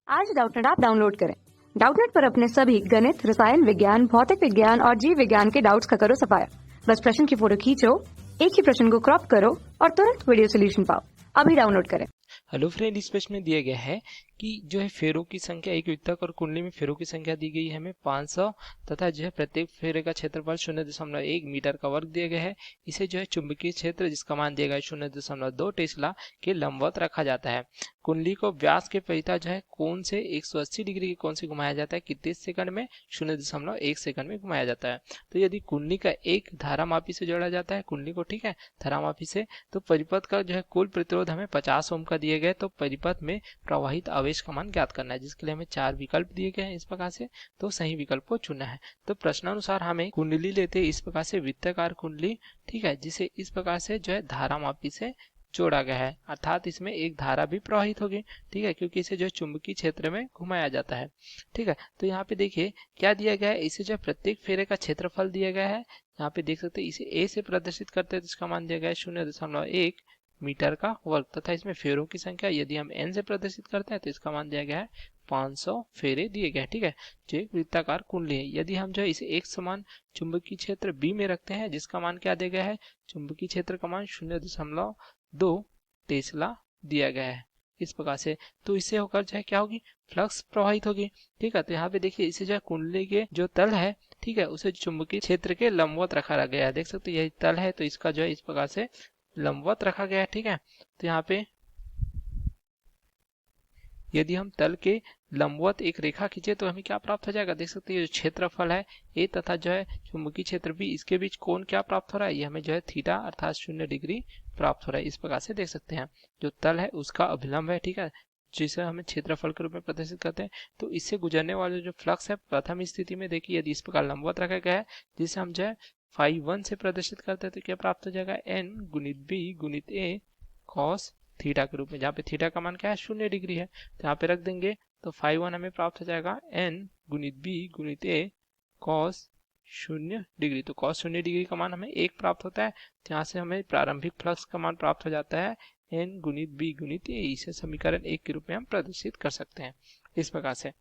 आज Doubtnut app download करें। Doubtnut पर अपने सभी गणित, रसायन विज्ञान, भौतिक विज्ञान और जीव विज्ञान के डाउट्स का करो सफाया। बस प्रश्न की फोटो खींचो, एक ही प्रश्न को क्रॉप करो और तुरंत वीडियो सोल्यूशन पाओ। अभी डाउनलोड करें। हेलो फ्रेंड, इस प्रश्न में दिया गया है कि जो है फेरों की संख्या, एक वृत्तक और कुंडली में फेरों की संख्या दी गई है हमें 500 तथा जो है प्रत्येक फेरे का क्षेत्रफल 0.1 मीटर का वर्ग दिया गया है। इसे जो है चुंबकीय क्षेत्र जिसका मान दिया गया है 0.2 टेस्ला के लंबवत रखा जाता है। कुंडली को व्यास के परिता जो है कोण से 180 डिग्री के कोण से घुमाया जाता है। कितने सेकंड में? 0.1 सेकंड में घुमाया जाता है। तो यदि कुंडली का एक धारामापी से जोड़ा जाता है कुंडली को, ठीक है, धारामापी से, तो परिपथ का जो है कुल प्रतिरोध हमें 50 ओम का दिए गए। तो परिपथ में प्रवाहित आवेश का मान ज्ञात करना है, जिसके लिए हमें 4 विकल्प दिए गए हैं इस प्रकार से। तो सही विकल्प को चुनना है। तो प्रश्नानुसार हमें कुंडली लेते इस प्रकार से वृत्ताकार कुंडली, ठीक है, जिसे इस प्रकार से जो है धारामापी से जोड़ा गया है, अर्थात इसमें एक धारा भी प्रवाहित होगी, ठीक है, क्योंकि इसे जो चुंबकीय क्षेत्र में घुमाया जाता है, ठीक है। तो यहाँ पे देखिए क्या दिया गया है, इसे जो प्रत्येक फेरे का क्षेत्रफल दिया गया है। यहाँ पे देख सकते हैं इसे ए से प्रदर्शित करते हैं तो इसका मान दिया गया है 0.1 मीटर का वर्ग, तथा इसमें फेरों की संख्या यदि हम एन से प्रदर्शित करते हैं तो इसका मान दिया गया है 500 फेरे दिए गए, ठीक है, जो एक वृत्ताकार कुंडली है। यदि हम जो है इसे एक समान चुंबकीय क्षेत्र बी में रखते हैं जिसका मान क्या दिया गया है, चुंबकीय क्षेत्र का मान 0.2 टेस्ला दिया गया है इस प्रकार से। तो इससे होकर जो है क्या होगी, फ्लक्स प्रवाहित होगी, ठीक है। तो यहाँ पे देखिए इसे जो है कुंडली के जो तल है, ठीक है, उसे चुंबकीय क्षेत्र के लंबवत रखा गया है। देख सकते हैं यही तल है, तो इसका जो है इस प्रकार से लंबवत रखा गया है, ठीक है। तो यहाँ पे यदि हम तल के लंबवत एक रेखा खींचे तो हमें क्या प्राप्त हो जाएगा, देख सकते हैं जो क्षेत्रफल है ए तथा जो है चुंबकीय क्षेत्र बी, इसके बीच कोण क्या प्राप्त हो रहा है, ये हमें जो है थीटा अर्थात 0 डिग्री प्राप्त हो रहा है। इस प्रकार से देख सकते हैं जो तल है उसका अभिलंब है, ठीक है, जिसे हमें क्षेत्रफल के रूप में प्रदर्शित करते हैं। तो इससे गुजरने वाले जो फ्लक्स है प्रथम स्थिति में देखिए यदि इस प्रकार लंबवत रखा गया है, जिसे हम जो है φ1 से प्रदर्शित करते हैं तो क्या प्राप्त हो जाएगा, n गुणित b गुणित a cos थीटा के रूप में, जहाँ पे थीटा का मान क्या है, 0 डिग्री है। तो यहाँ पे रख देंगे तो φ1 हमें प्राप्त हो जाएगा n गुणित b गुणित a cos 0 डिग्री। तो cos 0 डिग्री का मान हमें 1 प्राप्त होता है। तो यहाँ से हमें प्रारंभिक फ्लक्स का मान प्राप्त हो जाता है n गुणित b गुणित a। इसे समीकरण 1 के रूप में हम प्रदर्शित कर सकते हैं इस प्रकार से,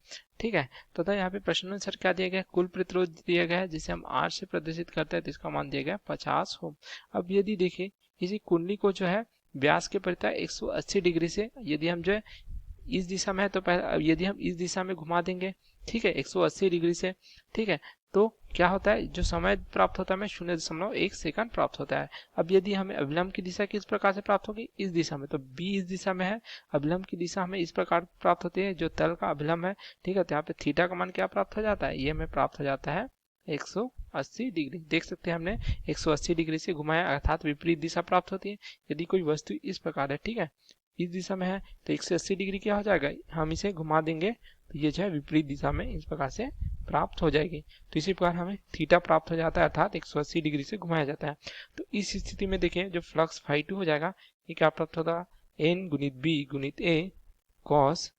ठीक है। तो यहाँ पे प्रश्नानुसार क्या दिया गया, कुल प्रतिरोध दिया गया है जिसे हम R से प्रदर्शित करते हैं तो इसका मान दिया गया 50 ओम। अब यदि देखें इसी कुंडली को जो है व्यास के परिता 180 डिग्री से यदि हम जो है इस दिशा में है तो यदि हम इस दिशा में घुमा देंगे, ठीक है, 180 डिग्री से, ठीक है, तो क्या होता है, जो समय प्राप्त होता है हमें 0.1 सेकंड प्राप्त होता है। अब यदि हमें अभिलंब की दिशा किस प्रकार से प्राप्त होगी, इस दिशा में, तो b इस दिशा में है, अभिलंब की दिशा हमें इस प्रकार प्राप्त होती है जो तल का अभिलंब है, ठीक है। तो यहाँ पे थीटा का मान क्या प्राप्त हो जाता है, ये हमें प्राप्त हो जाता है 180 डिग्री। देख सकते हैं हमने 180 डिग्री से घुमाया अर्थात विपरीत दिशा प्राप्त होती है। यदि कोई वस्तु इस प्रकार है, ठीक है, इस दिशा में है तो 180 डिग्री क्या हो जाएगा, हम इसे घुमा देंगे तो ये जो है विपरीत दिशा में इस प्रकार से प्राप्त हो जाएगी। तो इसी प्रकार हमें थीटा प्राप्त हो जाता है अर्थात 180 डिग्री से घुमाया जाता है। तो इस स्थिति में देखिए जो फ्लक्स φ2 हो जाएगा, ये क्या प्राप्त होगा, n गुणित b गुणित a cos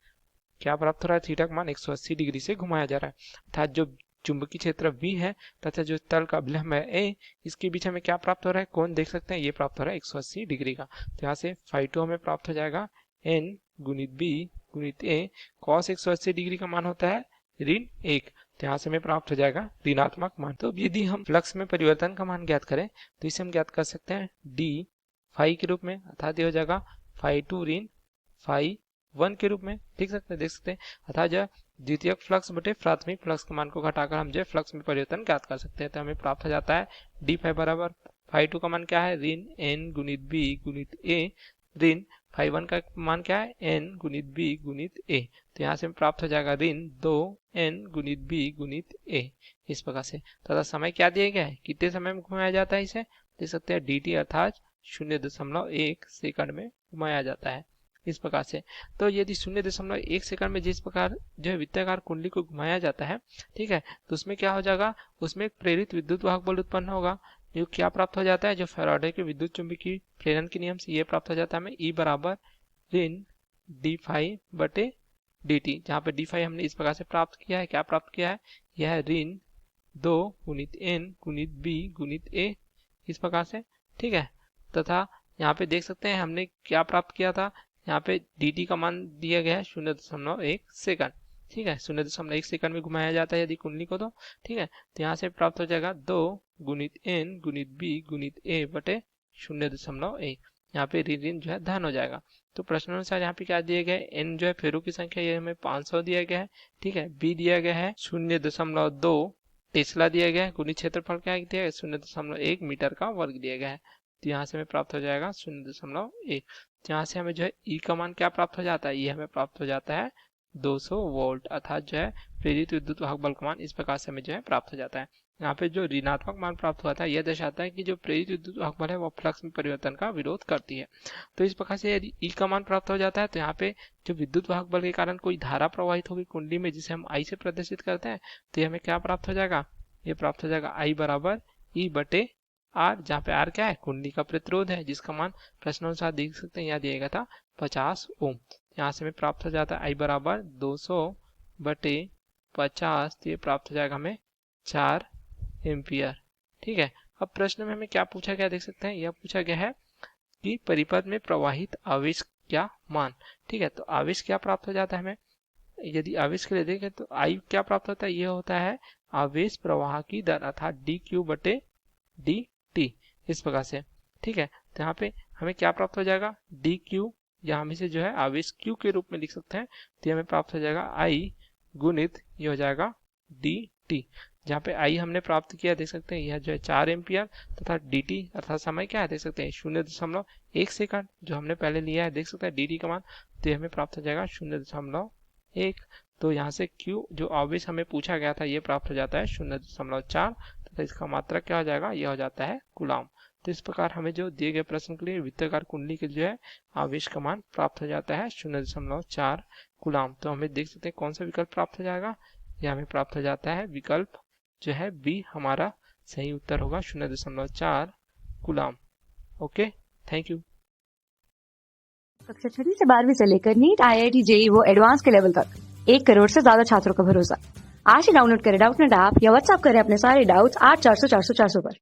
क्या प्राप्त हो रहा है, थीटा का मान 180 डिग्री से घुमाया जा रहा है, अर्थात जो चुंबकीय क्षेत्र V है तथा जो तल का अभिलंब है A, इसके बीच हमें क्या प्राप्त हो रहा है, कोण देख सकते हैं, ये प्राप्त हो रहा है 180 डिग्री का। तो यहाँ से φ2 हमें प्राप्त हो जाएगा n गुणित b गुणित a cos 180 डिग्री का मान होता है ऋण 1। तो यहाँ से हमें प्राप्त हो जाएगा ऋणात्मक मान। तो यदि हम फ्लक्स में परिवर्तन का मान ज्ञात करें तो इसे हम ज्ञात कर सकते हैं d फाई के रूप में, अर्थात ये हो जाएगा φ2 ऋण φ1 के रूप में, देख सकते हैं अर्थात जो द्वितीयक फ्लक्स बटे प्राथमिक फ्लक्स के मान को घटाकर हम जो फ्लक्स में परिवर्तन ज्ञात कर सकते हैं। तो हमें प्राप्त हो जाता है डी फाई बराबर φ2 का मान क्या है, ऋण n गुणित b गुणित a ऋण φ1 का मान क्या है, n गुणित b गुणित a। तो यहाँ से प्राप्त हो जाएगा ऋण 2n गुणित b गुणित a इस प्रकार से। तथा समय क्या दिया गया है, कितने समय में घुमाया जाता है, इसे देख सकते हैं dt अर्थात 0.1 सेकंड में घुमाया जाता है इस प्रकार से। तो यदि 0.1 सेकंड में जिस प्रकार जो है वृत्ताकार कुंडली को घुमाया जाता है, ठीक है, तो उसमें क्या हो जाएगा, उसमें प्रेरित विद्युत वाहक बल उत्पन्न होगा, जो क्या प्राप्त हो जाता है, जो फैराडे के विद्युत चुंबकीय प्रेरण के नियम से ये प्राप्त हो जाता है हमें E बराबर ऋण डी फाई बटे डी टी, जहाँ पे डी फाई हमने इस प्रकार से प्राप्त किया है, क्या प्राप्त किया है, यह है ऋण 2 गुणित n गुणित b गुणित a इस प्रकार से, ठीक है। तथा यहाँ पे देख सकते हैं हमने क्या प्राप्त किया था, यहाँ पे dt का मान दिया गया है 0.1 सेकंड। ठीक है, 0.1 सेकंड में घुमाया जाता है यदि कुंडली को, तो ठीक है, तो यहाँ से प्राप्त हो जाएगा 2 गुणित n गुणित b गुणित a बटे 0.1। यहाँ पे ऋण जो है धन हो जाएगा। तो प्रश्नानुसार यहाँ पे क्या दिया गया है, n जो है फेरों की संख्या ये हमें 500 दिया गया है। ठीक है, b दिया गया है 0.2 टेस्ला दिया गया है, गुणित क्षेत्रफल क्या दिया है 0.1 मीटर का वर्ग दिया गया है। तो यहाँ से हमें प्राप्त हो जाएगा 0.1। यहाँ से हमें जो है ई का मान क्या प्राप्त हो जाता है, ये हमें प्राप्त हो जाता है 200 वोल्ट, अर्थात जो है प्रेरित विद्युत वाहक बल का मान इस प्रकार से हमें जो है प्राप्त हो जाता है। यहाँ पे जो ऋणात्मक मान प्राप्त हुआ था यह दर्शाता है कि जो प्रेरित विद्युत वाहक बल है वो फ्लक्स में परिवर्तन का विरोध करती है। तो इस प्रकार से यदि ई का मान प्राप्त हो जाता है तो यहाँ पे जो विद्युत वाहक बल के कारण कोई धारा प्रवाहित होगी कुंडली में, जिसे हम आई से प्रदर्शित करते हैं, तो ये हमें क्या प्राप्त हो जाएगा, ये प्राप्त हो जाएगा आई बराबर ई बटे आर, जहाँ पे आर क्या है, कुंडली का प्रतिरोध है, जिसका मान प्रश्नानुसार देख सकते हैं यहाँ दिया गया था 50 ओम। यहाँ से हमें प्राप्त हो जाता है आई बराबर 200 बटे 50, तो ये प्राप्त हो जाएगा हमें 4 एम्पियर। ठीक है, अब प्रश्न में हमें क्या पूछा गया देख सकते हैं, यह पूछा गया है कि परिपथ में प्रवाहित आवेश क्या मान। ठीक है, तो आवेश क्या प्राप्त हो जाता है हमें, यदि आवेश के लिए देखें तो आई क्या प्राप्त होता है, यह होता है आवेश प्रवाह की दर, अर्थात डी क्यू बटे डी टी, इस प्रकार से। ठीक है, तो यहाँ पे हमें क्या प्राप्त हो जाएगा, डी क्यू, या हम इसे जो है आवेश क्यू के रूप में लिख सकते हैं, तो हमें प्राप्त हो जाएगा आई गुणित ये हो जाएगा डी टी, जहाँ पे आई हमने प्राप्त किया देख सकते हैं यह जो है 4 एम्पियर, तथा डी टी अर्थात समय क्या है देख सकते हैं 0.1 सेकंड, जो हमने पहले लिया है देख सकते हैं डी टी का मान, तो हमें प्राप्त हो जाएगा 0.1। तो यहाँ से क्यू जो आवेश हमें पूछा गया था ये प्राप्त हो जाता है 0.4, तथा इसका मात्रक क्या हो जाएगा, यह हो जाता है कूलाम। तो इस प्रकार हमें जो दिए गए प्रश्न के लिए वृत्ताकार कुंडली के जो है आवेश का मान प्राप्त हो जाता है 0.4 कूलाम। तो हमें देख सकते हैं कौन सा विकल्प प्राप्त हो जाएगा, यह हमें प्राप्त हो जाता है विकल्प जो है बी, हमारा सही उत्तर होगा 0.4 कूलाम। Okay, thank you. कक्षा 6 से 12वीं से लेकर नीट, IIT, JEE वो एडवांस के लेवल तक 1 करोड़ से ज्यादा छात्रों का भरोसा। आज ही डाउनलोड करें डाउटनेट ऐप या व्हाट्सएप करें अपने सारे डाउट्स 8400 400 400 पर।